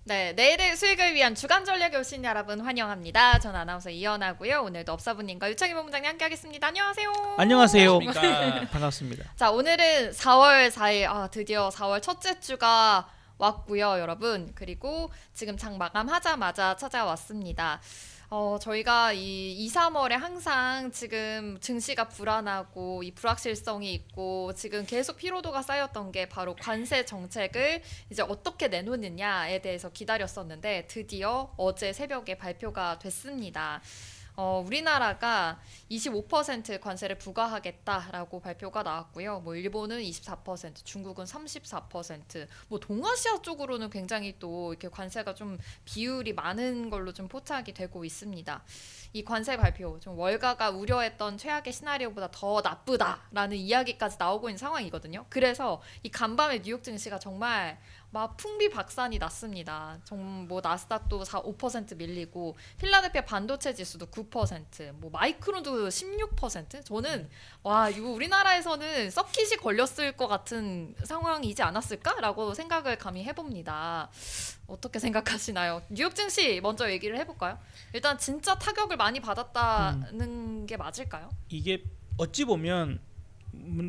네, 내일의 수익을 위한 주간 전략에 오신 여러분 환영합니다. 전 아나운서 이연아고요. 오늘도 업사부님과 유창희 본부장님 함께하겠습니다. 안녕하세요. 안녕하세요. 안녕하십니까. 반갑습니다. 자, 오늘은 4월 4일, 드디어 4월 첫째 주가 왔고요, 여러분. 그리고 지금 장 마감하자마자 찾아왔습니다. 저희가 이 2, 3월에 항상 지금 증시가 불안하고 이 불확실성이 있고 지금 계속 피로도가 쌓였던 게 바로 관세 정책을 이제 어떻게 내놓느냐에 대해서 기다렸었는데 드디어 어제 새벽에 발표가 됐습니다. 우리나라가 25% 관세를 부과하겠다라고 발표가 나왔고요. 뭐 일본은 24%, 중국은 34%, 뭐 동아시아 쪽으로는 굉장히 또 이렇게 관세가 좀 비율이 많은 걸로 좀 포착이 되고 있습니다. 이 관세 발표, 좀 월가가 우려했던 최악의 시나리오보다 더 나쁘다라는 이야기까지 나오고 있는 상황이거든요. 그래서 이 간밤에 뉴욕 증시가 정말 막 풍비박산이 났습니다. 뭐 나스닥도 5% 밀리고 필라델피아 반도체 지수도 9%, 뭐 마이크론도 16%. 저는 와 이거 우리나라에서는 서킷이 걸렸을 것 같은 상황이지 않았을까라고 생각을 감히 해봅니다. 어떻게 생각하시나요? 뉴욕 증시 먼저 얘기를 해볼까요? 일단 진짜 타격을 많이 받았다는 게 맞을까요? 이게 어찌 보면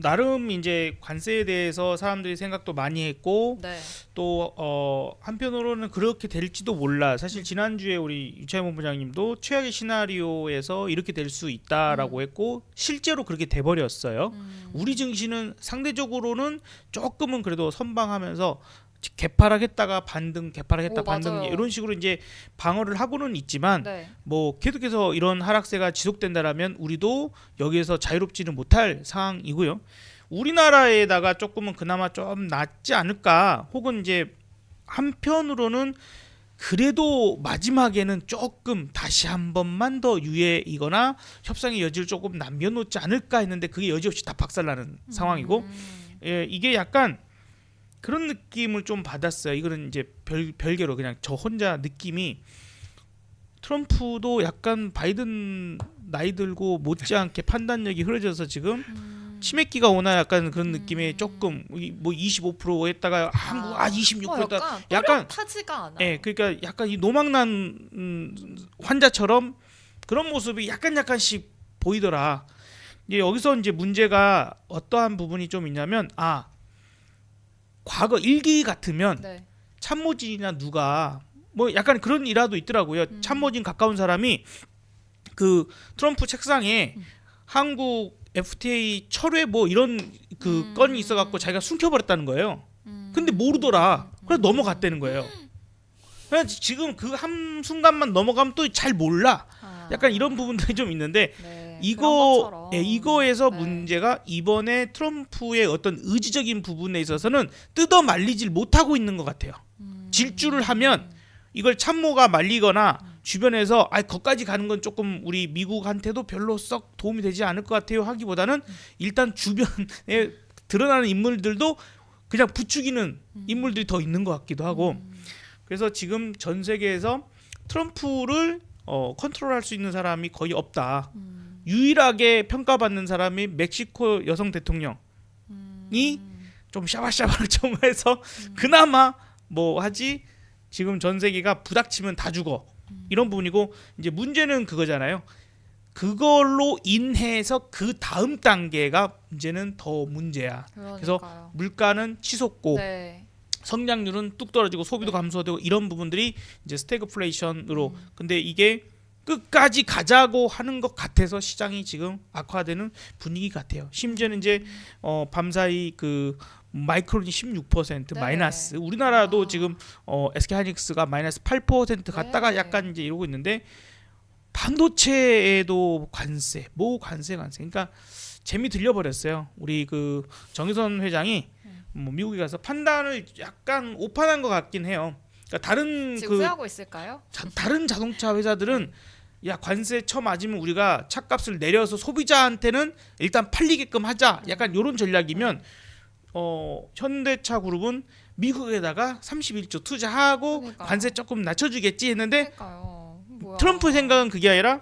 나름 이제 관세에 대해서 사람들이 생각도 많이 했고 네. 또 한편으로는 그렇게 될지도 몰라. 사실 지난주에 우리 유창희 본부장님도 최악의 시나리오에서 이렇게 될 수 있다라고 했고 실제로 그렇게 돼버렸어요. 우리 증시는 상대적으로는 조금은 그래도 선방하면서 개파락했다가 반등, 개파락했다 반등 맞아요. 이런 식으로 이제 방어를 하고는 있지만 네. 뭐 계속해서 이런 하락세가 지속된다라면 우리도 여기에서 자유롭지는 못할 상황이고요. 우리나라에다가 조금은 그나마 좀 낫지 않을까. 혹은 이제 한편으로는 그래도 마지막에는 조금 다시 한 번만 더 유예이거나 협상의 여지를 조금 남겨놓지 않을까 했는데 그게 여지없이 다 박살나는 상황이고 이게 약간 그런 느낌을 좀 받았어요. 이거는 이제 별개로 그냥 저 혼자 느낌이 트럼프도 약간 바이든 나이 들고 못지않게 판단력이 흐려져서 지금 치맥기가 오나 약간 그런 느낌에 조금 뭐 25% 했다가 26% 했다가 약간 타지가 않아요. 예, 그러니까 약간 이 노망난 환자처럼 그런 모습이 약간씩 보이더라. 이제 여기서 이제 문제가 어떠한 부분이 좀 있냐면 과거 일기 같으면 네. 참모진이나 누가 뭐 약간 그런 일화도 있더라고요. 참모진 가까운 사람이 그 트럼프 책상에 한국 FTA 철회 뭐 이런 그 건이 있어갖고 자기가 숨겨버렸다는 거예요. 근데 모르더라. 그래서 넘어갔다는 거예요. 그래서 지금 그 한 순간만 넘어가면 또 잘 몰라. 약간 이런 부분들이 좀 있는데 네, 이거에서 네. 문제가 이번에 트럼프의 어떤 의지적인 부분에 있어서는 뜯어 말리질 못하고 있는 것 같아요. 질주를 하면 이걸 참모가 말리거나 주변에서 거기까지 가는 건 조금 우리 미국한테도 별로 썩 도움이 되지 않을 것 같아요 하기보다는 일단 주변에 드러나는 인물들도 그냥 부추기는 인물들이 더 있는 것 같기도 하고 그래서 지금 전 세계에서 트럼프를 컨트롤할 수 있는 사람이 거의 없다. 유일하게 평가받는 사람이 멕시코 여성 대통령이 좀 샤바샤바를 좀 해서 그나마 뭐 하지 지금 전 세계가 부닥치면 다 죽어 이런 부분이고 이제 문제는 그거잖아요. 그걸로 인해서 그 다음 단계가 이제는 더 문제야. 그래서 그러니까요. 물가는 치솟고 네. 성장률은 뚝 떨어지고 소비도 감소되고 이런 부분들이 이제 스태그플레이션으로 근데 이게 끝까지 가자고 하는 것 같아서 시장이 지금 악화되는 분위기 같아요. 심지어는 이제 밤사이 그 마이크론이 16% 네. 마이너스. 우리나라도 지금 SK하이닉스가 마이너스 8% 갔다가 네. 약간 이제 이러고 있는데 반도체에도 관세. 그러니까 재미 들려버렸어요. 우리 그 정의선 회장이 뭐 미국에 가서 판단을 약간 오판한 것 같긴 해요. 그러니까 다른 지금 후회하고 있을까요? 다른 자동차 회사들은 야 관세 쳐맞으면 우리가 차값을 내려서 소비자한테는 일단 팔리게끔 하자. 약간 이런 전략이면 현대차 그룹은 미국에다가 31조 투자하고 그러니까요. 관세 조금 낮춰주겠지 했는데 그러니까요. 뭐야. 트럼프 생각은 그게 아니라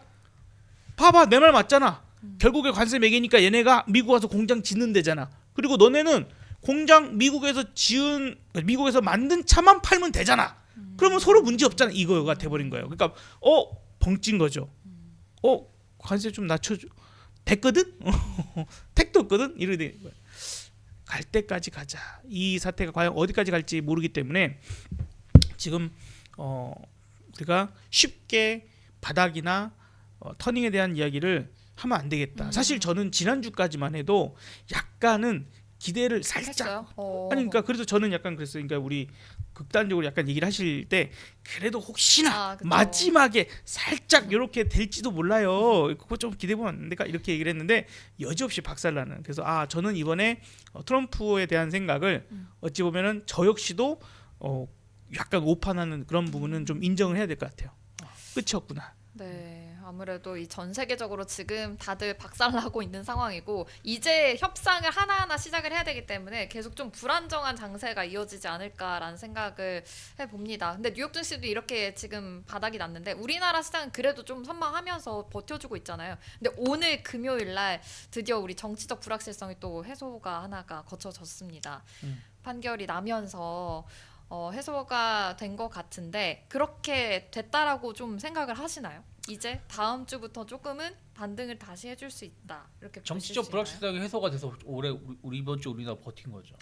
봐봐 내 말 맞잖아. 결국에 관세 매기니까 얘네가 미국 와서 공장 짓는 데잖아. 그리고 너네는 공장 미국에서 만든 차만 팔면 되잖아. 그러면 서로 문제 없잖아 이거가 돼버린 거예요. 그러니까 벙찐 거죠. 관세 좀 낮춰줘. 됐거든? 택도 없거든? 이러되 갈 때까지 가자. 이 사태가 과연 어디까지 갈지 모르기 때문에 지금 우리가 쉽게 바닥이나 터닝에 대한 이야기를 하면 안 되겠다. 사실 저는 지난주까지만 해도 약간은 기대를 살짝 했어요? 아니 그러니까 그래서 저는 약간 그랬어요. 그러니까 우리 극단적으로 약간 얘기를 하실 때 그래도 혹시나 그쵸. 마지막에 살짝 이렇게 될지도 몰라요. 그거 좀 기대해 보면 안 될까 이렇게 얘기를 했는데 여지없이 박살나는. 그래서 저는 이번에 트럼프에 대한 생각을 어찌 보면은 저 역시도 약간 오판하는 그런 부분은 좀 인정을 해야 될 것 같아요. 끝이었구나. 네, 아무래도 이 전 세계적으로 지금 다들 박살나고 있는 상황이고 이제 협상을 하나하나 시작을 해야 되기 때문에 계속 좀 불안정한 장세가 이어지지 않을까라는 생각을 해봅니다. 근데 뉴욕 증시도 이렇게 지금 바닥이 났는데 우리나라 시장은 그래도 좀 선방하면서 버텨주고 있잖아요. 근데 오늘 금요일 날 드디어 우리 정치적 불확실성이 또 해소가 하나가 거쳐졌습니다. 판결이 나면서 해소가 된 것 같은데 그렇게 됐다라고 좀 생각을 하시나요? 이제 다음 주부터 조금은 반등을 다시 해줄 수 있다 이렇게 보실 정치적 수 있나요? 불확실성이 해소가 돼서 올해 우리 이번 주 우리나라 버틴 거죠.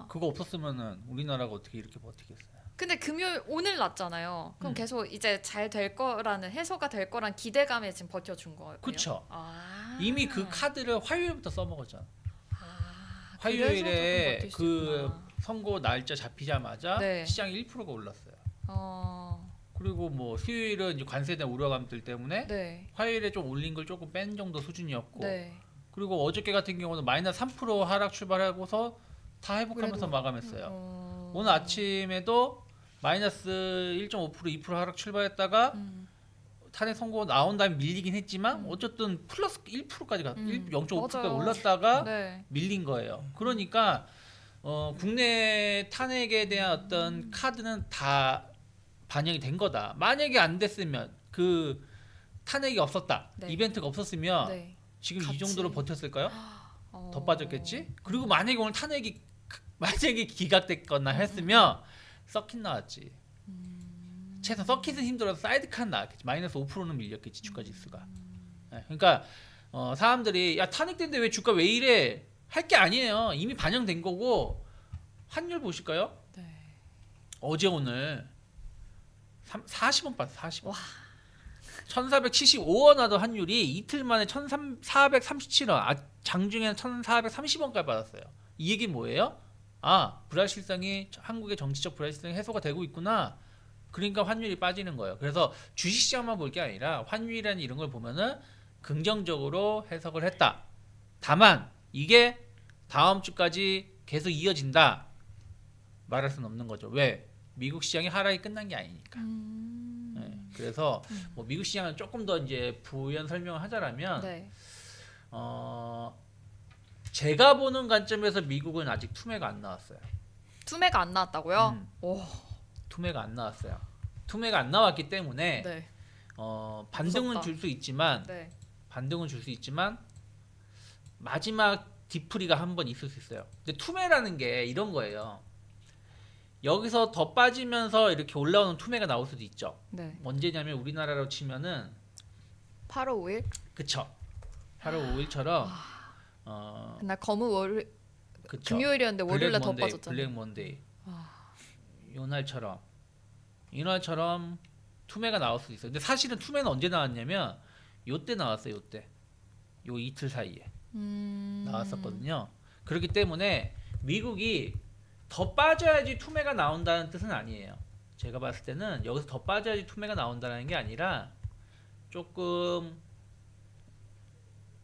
그거 없었으면은 우리나라가 어떻게 이렇게 버티겠어요? 근데 금요일 오늘 났잖아요. 그럼 음. 계속 이제 잘 될 거라는 해소가 될 거란 기대감에 지금 버텨준 거예요. 그쵸. 아. 이미 그 카드를 화요일부터 써먹었잖아. 그래서 화요일에 조금 버틸 수 그 있구나. 선거 날짜 잡히자마자 네. 시장이 1%가 올랐어요. 어, 그리고 뭐 수요일은 이제 관세에 대한 우려감들 때문에 네, 화요일에 좀 올린 걸 조금 뺀 정도 수준이었고 네. 그리고 어저께 같은 경우는 마이너스 3% 하락 출발하고서 다 회복하면서 그래도, 마감했어요. 오늘 아침에도 마이너스 1.5% 2% 하락 출발했다가 탄핵 선고 나온 다음에 밀리긴 했지만 어쨌든 플러스 1%까지 0.5%까지 맞아요. 올랐다가 네. 밀린 거예요. 그러니까 국내 탄핵에 대한 어떤 카드는 다 반영이 된 거다. 만약에 안 됐으면 그 탄핵이 없었다. 네. 이벤트가 없었으면 네. 지금 같이. 이 정도로 버텼을까요? 어. 더 빠졌겠지? 그리고 만약에 오늘 탄핵이 만약에 기각됐거나 했으면 서킷 나왔지. 최소 서킷은 힘들어서 사이드칸 나왔겠지. 마이너스 5%는 밀렸겠지 주가 지수가. 네, 그러니까 사람들이 야 탄핵된데 왜 주가 왜 이래? 할 게 아니에요. 이미 반영된 거고 환율 보실까요? 네. 어제 오늘 40원 빠졌어. 40원. 와. 1475원 하던 환율이 이틀 만에 1437원. 장중에는 1430원까지 받았어요. 이 얘기 뭐예요? 불확실성이 한국의 정치적 불확실성이 해소가 되고 있구나. 그러니까 환율이 빠지는 거예요. 그래서 주식시장만 볼 게 아니라 환율이라는 이런 걸 보면은 긍정적으로 해석을 했다. 다만 이게 다음 주까지 계속 이어진다. 말할 수는 없는 거죠. 왜? 미국 시장이 하락이 끝난 게 아니니까. 네, 그래서 뭐 미국 시장을 조금 더 이제 부연 설명을 하자라면 네. 제가 보는 관점에서 미국은 아직 투매가 안 나왔어요. 투매가 안 나왔다고요? 오. 투매가 안 나왔어요. 투매가 안 나왔기 때문에 네. 반등은 무섭다. 줄 수 있지만 네. 반등은 줄 수 있지만 마지막 뒤풀이가 한 번 있을 수 있어요. 근데 투매라는 게 이런 거예요. 여기서 더 빠지면서 이렇게 올라오는 투매가 나올 수도 있죠. 네. 언제냐면 우리나라로 치면은 8월 5일 그쵸. 8월 5일처럼 그날 거무 그쵸. 금요일이었는데 월요일 날 더 먼데이, 빠졌잖아요. 블랙 먼데이. 이날처럼 투매가 나올 수 있어요. 근데 사실은 투매는 언제 나왔냐면 요때 나왔어요. 요때. 요 이틀 사이에 나왔었거든요. 그렇기 때문에 미국이 더 빠져야지 투매가 나온다는 뜻은 아니에요. 제가 봤을 때는 여기서 더 빠져야지 투매가 나온다는 게 아니라 조금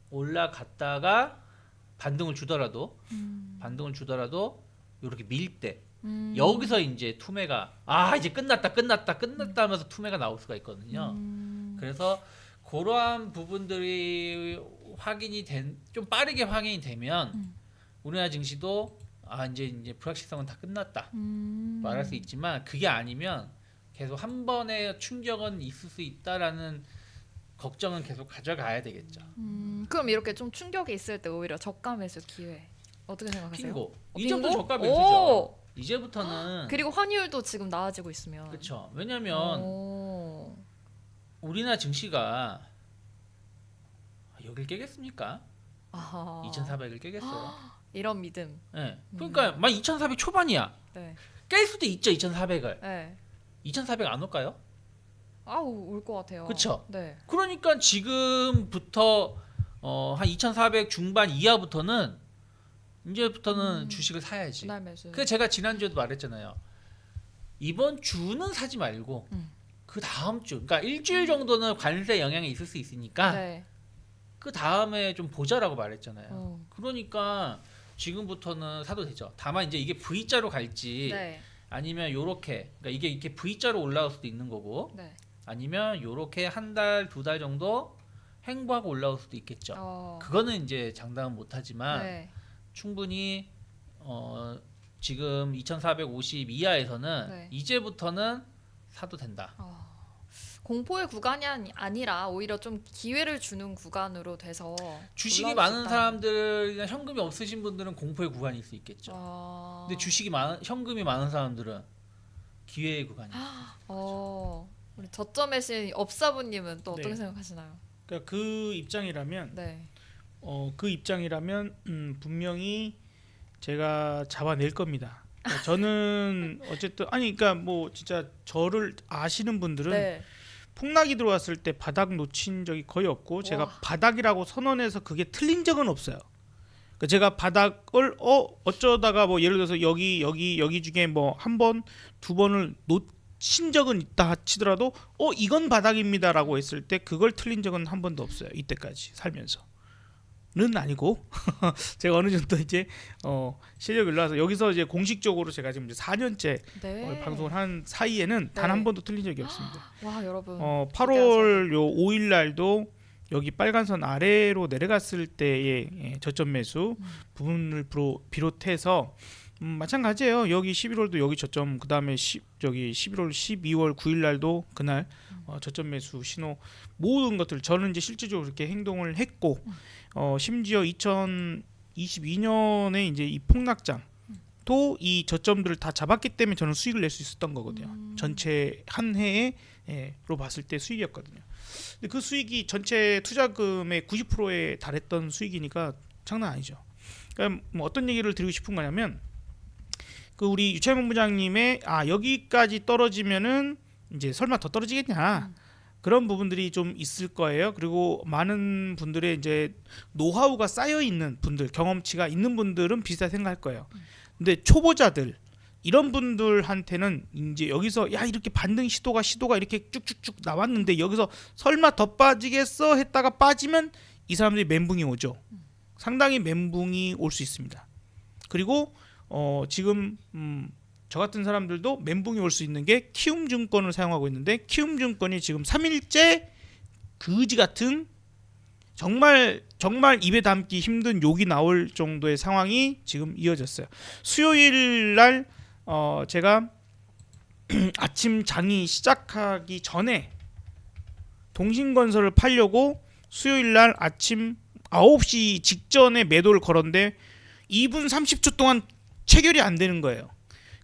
올라갔다가 반등을 주더라도 이렇게 밀 때 여기서 이제 투매가 이제 끝났다 하면서 투매가 나올 수가 있거든요. 그래서 그러한 부분들이 좀 빠르게 확인이 되면 우리나라 증시도 이제 불확실성은 다 끝났다 말할 수 있지만 그게 아니면 계속 한 번의 충격은 있을 수 있다라는 걱정은 계속 가져가야 되겠죠. 그럼 이렇게 좀 충격이 있을 때 오히려 저가 매수 기회 어떻게 생각하세요? 핑고 이 빙고? 정도 저가 오! 매수죠. 이제부터는 그리고 환율도 지금 나아지고 있으면. 그렇죠. 왜냐면 오. 우리나라 증시가 여길 깨겠습니까? 아하. 2,400을 깨겠어요. 이런 믿음. 네. 그러니까 막 2,400 초반이야. 네. 깰 수도 있죠. 2,400을. 네. 2,400 안 올까요? 아우 올 것 같아요. 그쵸? 네. 그러니까 지금부터 한 2,400 중반 이하부터는 이제부터는 주식을 사야지. 분할 매수. 그 제가 지난주에도 말했잖아요. 이번 주는 사지 말고 그 다음 주, 그러니까 일주일 정도는 관세 영향이 있을 수 있으니까 네. 그 다음에 좀 보자라고 말했잖아요. 어. 그러니까 지금부터는 사도 되죠. 다만 이제 이게 V자로 갈지 네. 아니면 요렇게, 그러니까 이게 이렇게 V자로 올라올 수도 있는 거고, 네. 아니면 요렇게 한 달, 두 달 정도 횡보하고 올라올 수도 있겠죠. 그거는 이제 장담은 못하지만 네. 충분히 지금 2,450 이하에서는 네. 이제부터는 사도 된다. 공포의 구간이 아니라 오히려 좀 기회를 주는 구간으로 돼서 주식이 올라올 수 많은 있다. 사람들이나 현금이 없으신 분들은 공포의 구간일 수 있겠죠. 근데 현금이 많은 사람들은 기회의 구간이에요. 우리 저점의신 업사부님은 또 어떻게 네. 생각하시나요? 그러니까 그 입장이라면 네. 분명히 제가 잡아낼 겁니다. 그러니까 저는 어쨌든 그러니까 뭐 진짜 저를 아시는 분들은 네. 폭락이 들어왔을 때 바닥 놓친 적이 거의 없고 제가 와. 바닥이라고 선언해서 그게 틀린 적은 없어요. 그러니까 제가 바닥을 어쩌다가 뭐 예를 들어서 여기 중에 뭐 한 번, 두 번을 놓친 적은 있다 치더라도 이건 바닥입니다라고 했을 때 그걸 틀린 적은 한 번도 없어요. 이때까지 살면서. 는 아니고 제가 어느 정도 이제 실력이 올라와서 여기서 이제 공식적으로 제가 지금 이제 4년째 네. 방송을 한 사이에는 단 한 번도 틀린 적이 없습니다. 와 여러분. 8월 요 5일 날도 여기 빨간선 아래로 내려갔을 때의 저점 매수 부분을 비롯해서 마찬가지예요. 여기 11월도 여기 저점, 그다음에 11월, 12월 9일 날도 그날 저점 매수 신호 모든 것들 저는 이제 실질적으로 이렇게 행동을 했고 심지어 2022년에 이제 이 폭락장 또 이 저점들을 다 잡았기 때문에 저는 수익을 낼 수 있었던 거거든요. 전체 한 해에로 봤을 때 수익이었거든요. 근데 그 수익이 전체 투자금의 90%에 달했던 수익이니까 장난 아니죠. 그러니까 뭐 어떤 얘기를 드리고 싶은 거냐면 그 우리 유채문 부장님의 여기까지 떨어지면은 이제 설마 더 떨어지겠냐 그런 부분들이 좀 있을 거예요. 그리고 많은 분들의 이제 노하우가 쌓여 있는 분들, 경험치가 있는 분들은 비슷하게 생각할 거예요. 근데 초보자들 이런 분들한테는 이제 여기서 이렇게 반등 시도가 이렇게 쭉쭉쭉 나왔는데 여기서 설마 더 빠지겠어 했다가 빠지면 이 사람들이 멘붕이 오죠. 상당히 멘붕이 올 수 있습니다. 그리고 지금 저 같은 사람들도 멘붕이 올 수 있는 게 키움증권을 사용하고 있는데 키움증권이 지금 3일째 그지 같은 정말 입에 담기 힘든 욕이 나올 정도의 상황이 지금 이어졌어요. 수요일 날 제가 아침 장이 시작하기 전에 동신건설을 팔려고 수요일 날 아침 9시 직전에 매도를 걸었는데 2분 30초 동안 체결이 안 되는 거예요.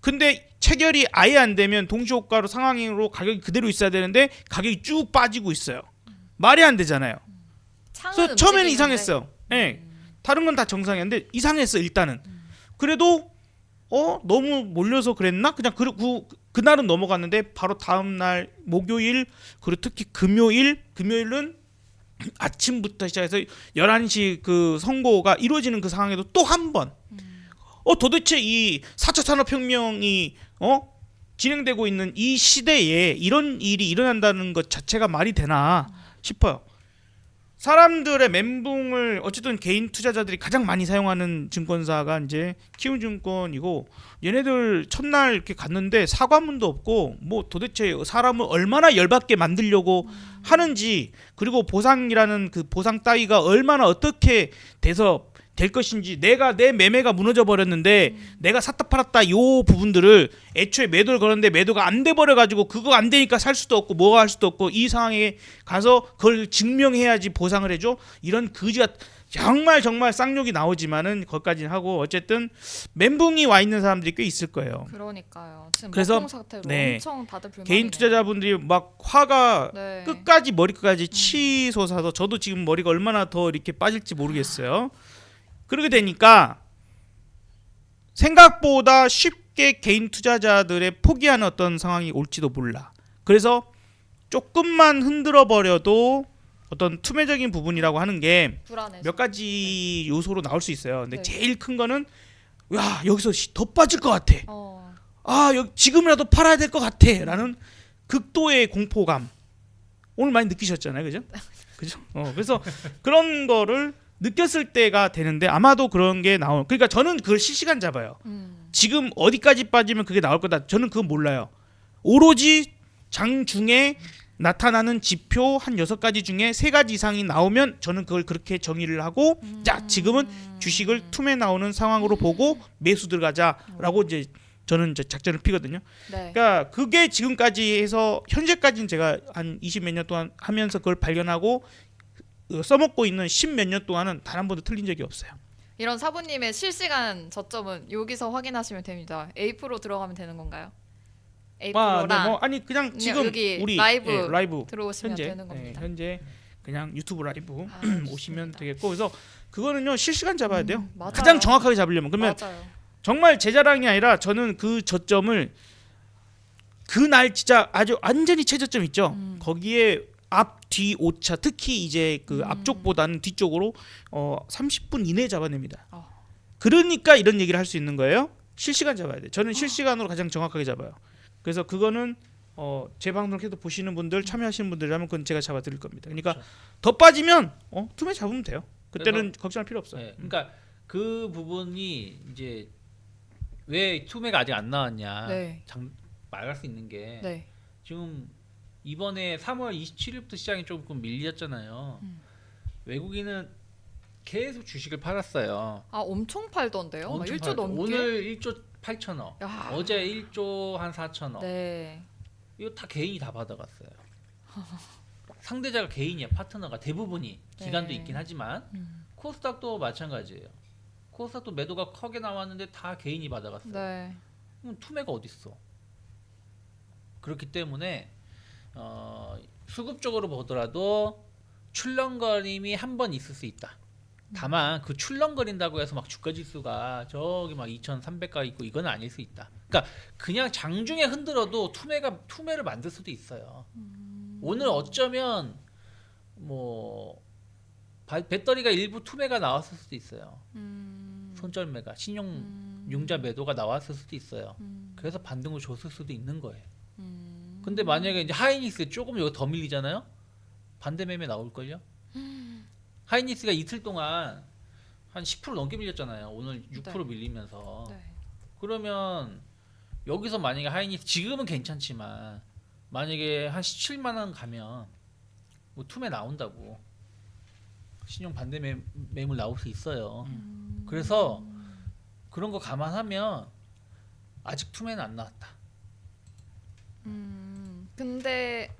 근데 체결이 아예 안 되면 동시효과로 상황으로 가격이 그대로 있어야 되는데 가격이 쭉 빠지고 있어요. 말이 안 되잖아요. 그래서 처음에는 이상했어요. 네. 다른 건 다 정상이었는데 이상했어 일단은. 그래도 너무 몰려서 그랬나? 그냥 그날은 넘어갔는데 바로 다음 날 목요일 그리고 특히 금요일은 아침부터 시작해서 11시 그 선고가 이루어지는 그 상황에도 또 한 번 도대체 이 4차 산업혁명이 진행되고 있는 이 시대에 이런 일이 일어난다는 것 자체가 말이 되나 싶어요. 사람들의 멘붕을 어쨌든 개인 투자자들이 가장 많이 사용하는 증권사가 이제 키움증권이고 얘네들 첫날 이렇게 갔는데 사과문도 없고 뭐 도대체 사람을 얼마나 열받게 만들려고 하는지 그리고 보상이라는 그 보상 따위가 얼마나 어떻게 돼서 될 것인지 내가 내 매매가 무너져 버렸는데 내가 샀다 팔았다 요 부분들을 애초에 매도를 걸었는데 매도가 안 돼 버려 가지고 그거 안 되니까 살 수도 없고 뭐가 할 수도 없고 이 상황에 가서 그걸 증명해야지 보상을 해줘 이런 그지가 정말 쌍욕이 나오지만은 거기까지는 하고 어쨌든 멘붕이 와 있는 사람들이 꽤 있을 거예요. 그러니까요. 지금 그래서 먹통 사태로 네. 엄청 다들 불만이네요. 개인 투자자분들이 막 화가 네. 끝까지 머리끝까지 치솟아서 저도 지금 머리가 얼마나 더 이렇게 빠질지 모르겠어요. 그렇게 되니까 생각보다 쉽게 개인 투자자들의 포기하는 어떤 상황이 올지도 몰라. 그래서 조금만 흔들어 버려도 어떤 투매적인 부분이라고 하는 게 불안해서. 몇 가지 요소로 나올 수 있어요. 근데 네. 제일 큰 거는 야 여기서 더 빠질 것 같아. 지금이라도 팔아야 될 것 같아라는 극도의 공포감. 오늘 많이 느끼셨잖아요, 그죠? 그죠? 그래서 그런 거를 느꼈을 때가 되는데 아마도 그런 게 나올. 그러니까 저는 그걸 실시간 잡아요. 지금 어디까지 빠지면 그게 나올 거다. 저는 그건 몰라요. 오로지 장중에 나타나는 지표 한 6가지 중에 3가지 이상이 나오면 저는 그걸 그렇게 정의를 하고 자 지금은 주식을 투매 나오는 상황으로 보고 매수 들어가자라고 이제 저는 이제 작전을 피거든요. 네. 그러니까 그게 지금까지 해서 현재까지는 제가 한 20몇 년 동안 하면서 그걸 발견하고 써먹고 있는 10몇 년 동안은 단 한 번도 틀린 적이 없어요. 이런 사부님의 실시간 저점은 여기서 확인하시면 됩니다. A 프로 들어가면 되는 건가요? A 프로랑 네, 아니 그냥 지금 여기 우리 라이브 들어오시면 현재 되는 겁니다. 현재 그냥 유튜브 라이브 오시면 좋습니다. 되겠고 그래서 그거는요 실시간 잡아야 돼요. 맞아요. 가장 정확하게 잡으려면 그러면 맞아요. 정말 제 자랑이 아니라 저는 그 저점을 그날 진짜 아주 완전히 최저점 있죠. 거기에 앞, 뒤 오차 특히 이제 그 앞쪽보다는 뒤쪽으로 30분 이내에 잡아냅니다. 그러니까 이런 얘기를 할 수 있는 거예요. 실시간 잡아야 돼. 저는 실시간으로 가장 정확하게 잡아요. 그래서 그거는 제 방송 계속 보시는 분들 참여하시는 분들이라면 그건 제가 잡아드릴 겁니다. 그러니까 그렇죠. 더 빠지면 투매 잡으면 돼요. 그때는 걱정할 필요 없어요. 네, 그러니까 그 부분이 이제 왜 투매가 아직 안 나왔냐 네. 말할 수 있는 게 네. 지금 이번에 3월 27일부터 시장이 조금 밀렸잖아요. 외국인은 계속 주식을 팔았어요. 엄청 팔던데요? 막 엄청 1조 팔았죠. 넘게. 오늘 1조 8천억, 야. 어제 1조 한 4천억. 네. 이거 다 개인이 다 받아갔어요. 상대자가 개인이야, 파트너가 대부분이 기간도 네. 있긴 하지만 코스닥도 마찬가지예요. 코스닥도 매도가 크게 나왔는데 다 개인이 받아갔어요. 네. 그럼 투매가 어디 있어? 그렇기 때문에 수급적으로 보더라도 출렁거림이 한 번 있을 수 있다. 다만 그 출렁거린다고 해서 막 주가 지수가 저기 막 2,300가 있고 이건 아닐 수 있다. 그러니까 그냥 장중에 흔들어도 투매를 만들 수도 있어요. 오늘 어쩌면 뭐 배터리가 일부 투매가 나왔을 수도 있어요. 손절매가 신용 융자 매도가 나왔을 수도 있어요. 그래서 반등을 줬을 수도 있는 거예요. 근데 만약에 이제 하이닉스 조금 여기 더 밀리잖아요. 반대 매매 나올걸요. 하이닉스가 이틀 동안 한 10% 넘게 밀렸잖아요. 오늘 6% 네. 밀리면서. 네. 그러면 여기서 만약에 하이닉스 지금은 괜찮지만 만약에 한 17만 원 가면 뭐 투매 나온다고 신용 반대 매물 나올 수 있어요. 그래서 그런 거 감안하면 아직 투매는 안 나왔다. 근데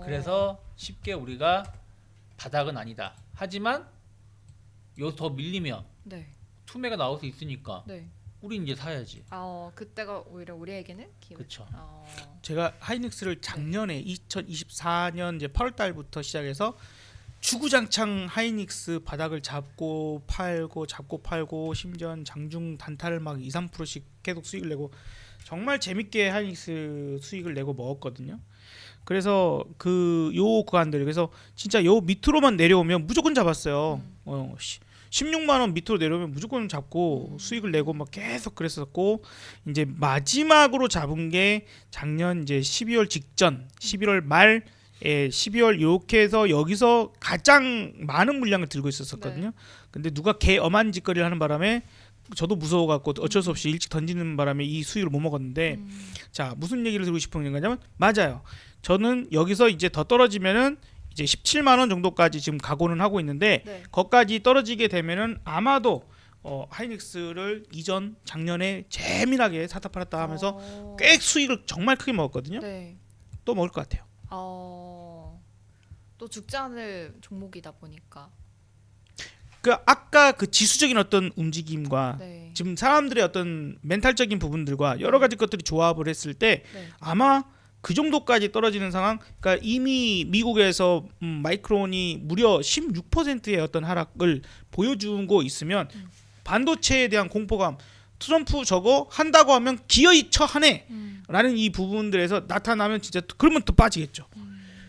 그래서 쉽게 우리가 바닥은 아니다. 하지만 여기서 더 밀리면 네. 투매가 나올 수 있으니까 네. 우리 이제 사야지. 그때가 오히려 우리에게는 기회. 그렇죠. 제가 하이닉스를 작년에 2024년 이제 8월 달부터 시작해서 주구장창 하이닉스 바닥을 잡고 팔고 심지어 장중 단타를 막 2, 3%씩 계속 수익을 내고 정말 재밌게 하이닉스 수익을 내고 먹었거든요. 그래서 요 구간들 그래서 진짜 요 밑으로만 내려오면 무조건 잡았어요. 16만 원 밑으로 내려오면 무조건 잡고 수익을 내고 막 계속 그랬었고 이제 마지막으로 잡은 게 작년 이제 12월 직전 11월 말에 12월 이렇게 해서 여기서 가장 많은 물량을 들고 있었거든요. 근데 누가 개 엄한 짓거리를 하는 바람에 저도 무서워갖고 어쩔 수 없이 일찍 던지는 바람에 이 수익을 못 먹었는데 자 무슨 얘기를 드리고 싶은 거냐면 맞아요. 저는 여기서 이제 더 떨어지면은 이제 17만 원 정도까지 지금 각오는 하고 있는데 네. 거기까지 떨어지게 되면은 아마도 하이닉스를 작년에 재미나게 사다 팔았다 하면서 꽤 수익을 정말 크게 먹었거든요. 네. 또 먹을 것 같아요. 또 죽지 않을 종목이다 보니까 그 아까 그 지수적인 어떤 움직임과 네. 지금 사람들의 어떤 멘탈적인 부분들과 여러 가지 것들이 조합을 했을 때 네. 아마 그 정도까지 떨어지는 상황. 그러니까 이미 미국에서 마이크론이 무려 16%의 어떤 하락을 보여주고 있으면 반도체에 대한 공포감, 트럼프 저거 한다고 하면 기어이 처하네라는 이 부분들에서 나타나면 진짜 그러면 또 빠지겠죠.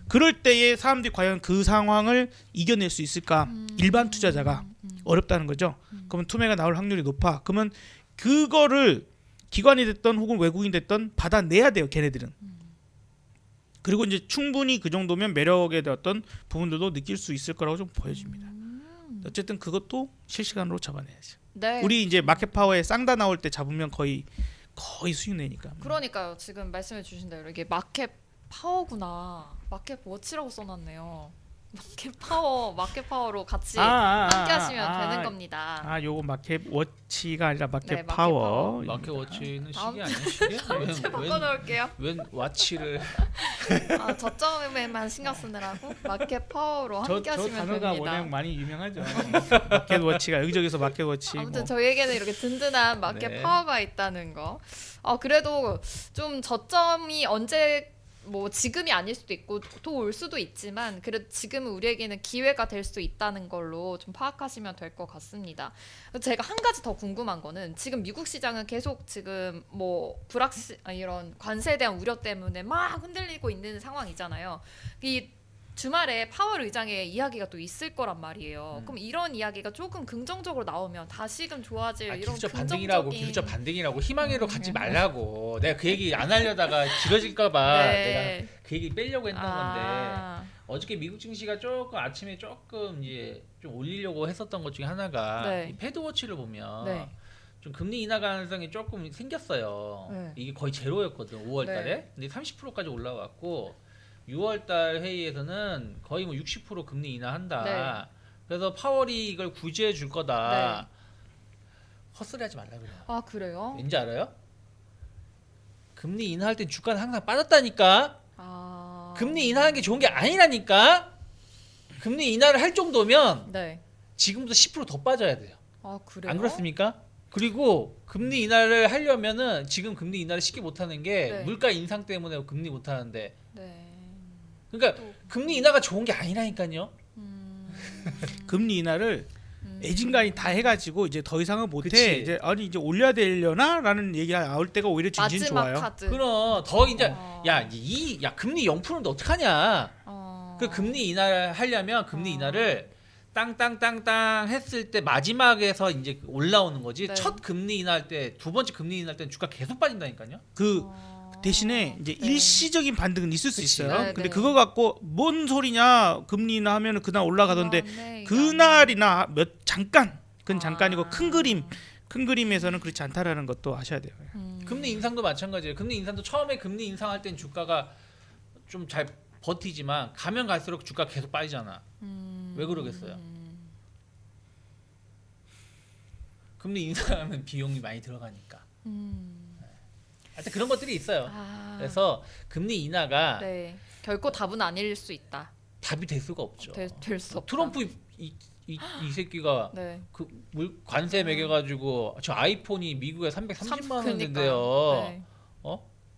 그럴 때에 사람들이 과연 그 상황을 이겨낼 수 있을까? 일반 투자자가 어렵다는 거죠. 그러면 투매가 나올 확률이 높아. 그러면 그거를 기관이 됐던 혹은 외국인 됐던 받아내야 돼요. 걔네들은. 그리고 이제 충분히 그 정도면 매력에 대한 어떤 부분들도 느낄 수 있을 거라고 좀 보여집니다. 어쨌든 그것도 실시간으로 잡아내야죠. 네. 우리 이제 마켓 파워에 쌍다 나올 때 잡으면 거의 수익 내니까. 그러니까요. 지금 말씀해 주신 대로 이게 마켓 파워구나. 마켓 워치라고 써놨네요. 마켓 파워로 같이 함께 하시면 되는 겁니다. 아, 요거 마켓 워치가 아니라 마켓 네, 마켓 파워. 마켓 워치는 다음 시계 아니야? 시계? 제 바꿔놓을게요. 웬 와치를 아, 저점에만 신경 쓰느라고 마켓 파워로 함께 저 하시면 단어가 됩니다. 워낙 많이 유명하죠. 마켓 워치가 여기저기서 마켓 워치. 아무튼 뭐. 저희에게는 이렇게 든든한 마켓 네. 파워가 있다는 거. 그래도 좀 저점이 언제 뭐 지금이 아닐 수도 있고 또 올 수도 있지만 그래도 지금은 우리에게는 기회가 될 수 있다는 걸로 좀 파악하시면 될 것 같습니다. 제가 한 가지 더 궁금한 거는 지금 미국 시장은 계속 지금 뭐 이런 관세에 대한 우려 때문에 막 흔들리고 있는 상황이잖아요. 이 주말에 파월 의장의 이야기가 또 있을 거란 말이에요. 그럼 이런 이야기가 조금 긍정적으로 나오면 다시금 좋아질 이런 기술적 긍정적인 기술적 반등이라고 희망으로 갖지 말라고. 내가 그 얘기 안 하려다가 길어질까봐 네. 내가 그 얘기 빼려고 했던 건데 아, 어저께 미국 증시가 조금 아침에 조금 이제 좀 올리려고 했었던 것 중에 하나가 네. 이 패드워치를 보면 네. 좀 금리 인하 가능성이 조금 생겼어요. 네. 이게 거의 제로였거든 5월달에. 네. 근데 30%까지 올라왔고 6월달 회의에서는 거의 뭐 60% 금리 인하한다. 네. 그래서 파월이 이걸 구제해 줄 거다. 헛소리하지 말라 그래요. 아 그래요? 왠지 알아요? 금리 인하할 땐 주가는 항상 빠졌다니까. 아 금리 인하하는 게 좋은 게 아니라니까. 금리 인하를 할 정도면 네. 지금부터 10%더 빠져야 돼요. 아 그래요? 안 그렇습니까? 그리고 금리 인하를 하려면은 지금 금리 인하를 쉽게 못 하는 게 네. 물가 인상 때문에 금리 못 하는데. 네. 그러니까 또, 금리 인하가 좋은 게 아니라니까요. 금리 인하를 애진간이 다 해가지고 이제 더 이상은 못해. 그치. 이제 아니 이제 올려야 되려나라는 얘기가 나올 때가 오히려 진진 마지막 좋아요. 카드. 그럼 더 이제 어. 야 금리 0%인데 어떡하냐? 그 금리 인하를 하려면 금리 인하를 땅땅땅땅 했을 때 마지막에서 이제 올라오는 거지. 네. 첫 금리 인하할 때 두 번째 금리 인하할 때는 주가 계속 빠진다니까요. 그 대신에 이제 네. 일시적인 반등은 있을 수 그치. 있어요. 네, 근데 네. 그거 갖고 뭔 소리냐 금리 인하 하면은 그날 올라가던데 네, 그날이나 잠깐 그건 아. 잠깐이고 큰 그림에서는 그렇지 않다라는 것도 아셔야 돼요. 금리 인상도 마찬가지예요. 금리 인상도 처음에 금리 인상할 땐 주가가 좀 잘 버티지만 가면 갈수록 주가 계속 빠지잖아. 왜 그러겠어요? 금리 인상하면 비용이 많이 들어가니까. 하여튼 그런 것들이 있어요. 아, 그래서 금리 인하가 네. 결코 답은 아닐 수 있다. 답이 될 수가 없죠. 될 수 없다. 트럼프 이 새끼가 네. 그 관세 매겨가지고 저 아이폰이 미국에 330만 원 그러니까요. 된대요. 네.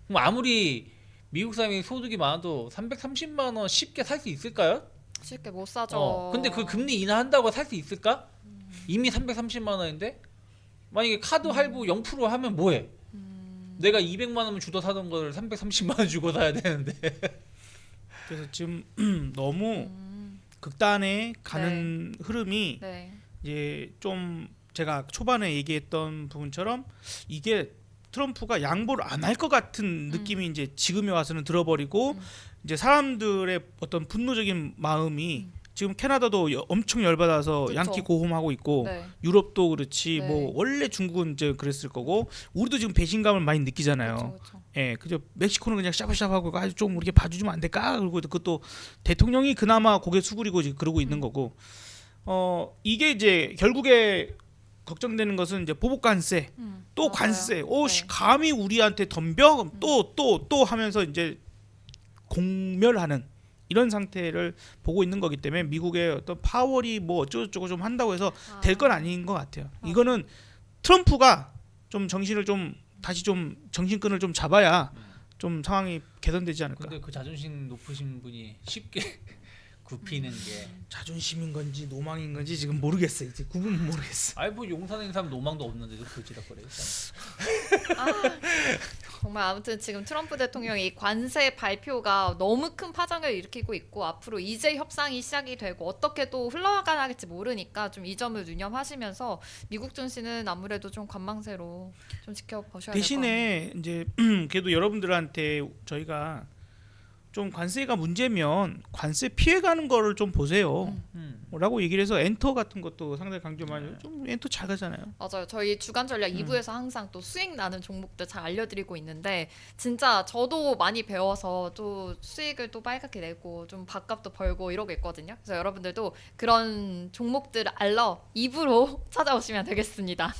그럼 아무리 미국 사람이 소득이 많아도 330만 원 쉽게 살 수 있을까요? 쉽게 못 사죠. 근데 그 금리 인하한다고 살 수 있을까? 이미 330만 원인데 만약에 카드 할부 0% 하면 뭐해? 내가 200만 원을 주고 사던 걸 330만 원 주고 사야 되는데. 그래서 지금 너무 극단에 가는 흐름이 네. 이제 좀 제가 초반에 얘기했던 부분처럼 이게 트럼프가 양보를 안 할 것 같은 느낌이 이제 지금에 와서는 들어버리고 이제 사람들의 어떤 분노적인 마음이 지금 캐나다도 엄청 열받아서 그쵸. 양키 고홈하고 있고 네. 유럽도 그렇지 네. 뭐 원래 중국은 이제 그랬을 거고 우리도 지금 배신감을 많이 느끼잖아요. 그렇죠. 예, 그저 멕시코는 그냥 샤브샤브하고 아주 좀 우리게 봐주면 안 될까? 그리고 그것도 대통령이 그나마 고개 수그리고 지금 그러고 있는 거고, 이게 이제 결국에 걱정되는 것은 이제 보복 관세, 또 맞아요. 관세, 네. 감히 우리한테 덤벼 또 하면서 이제 공멸하는 이런 상태를 보고 있는 거기 때문에 미국의 어떤 파월이 뭐 어쩌고저쩌고 좀 한다고 해서 될 건 아닌 것 같아요. 이거는 트럼프가 좀 정신을 좀 다시 좀 정신끈을 좀 잡아야 좀 상황이 개선되지 않을까. 근데 그 자존심 높으신 분이 쉽게 굽히는 게 자존심인 건지 노망인 건지 지금 모르겠어. 이제 구분 모르겠어. 아이 뭐 용산에 사람 노망도 없는데도 그지락거려 정말 아무튼 지금 트럼프 대통령이 이 관세 발표가 너무 큰 파장을 일으키고 있고 앞으로 이제 협상이 시작이 되고 어떻게 또 흘러가날지 모르니까 좀 이 점을 유념하시면서 미국 증시는 아무래도 좀 관망세로 좀 지켜보셔야 될 것 같아요. 대신에 이제 그래도 여러분들한테 저희가 좀 관세가 문제면 관세 피해가는 거를 좀 보세요. 라고 얘기를 해서 엔터 같은 것도 상당히 강조 많이 좀 엔터 잘 가잖아요. 맞아요. 저희 주간 전략 2부에서 항상 또 수익 나는 종목들 잘 알려드리고 있는데 진짜 저도 많이 배워서 또 수익을 또 빨갛게 내고 좀 밥값도 벌고 이러고 있거든요. 그래서 여러분들도 그런 종목들 알러 2부로 찾아오시면 되겠습니다.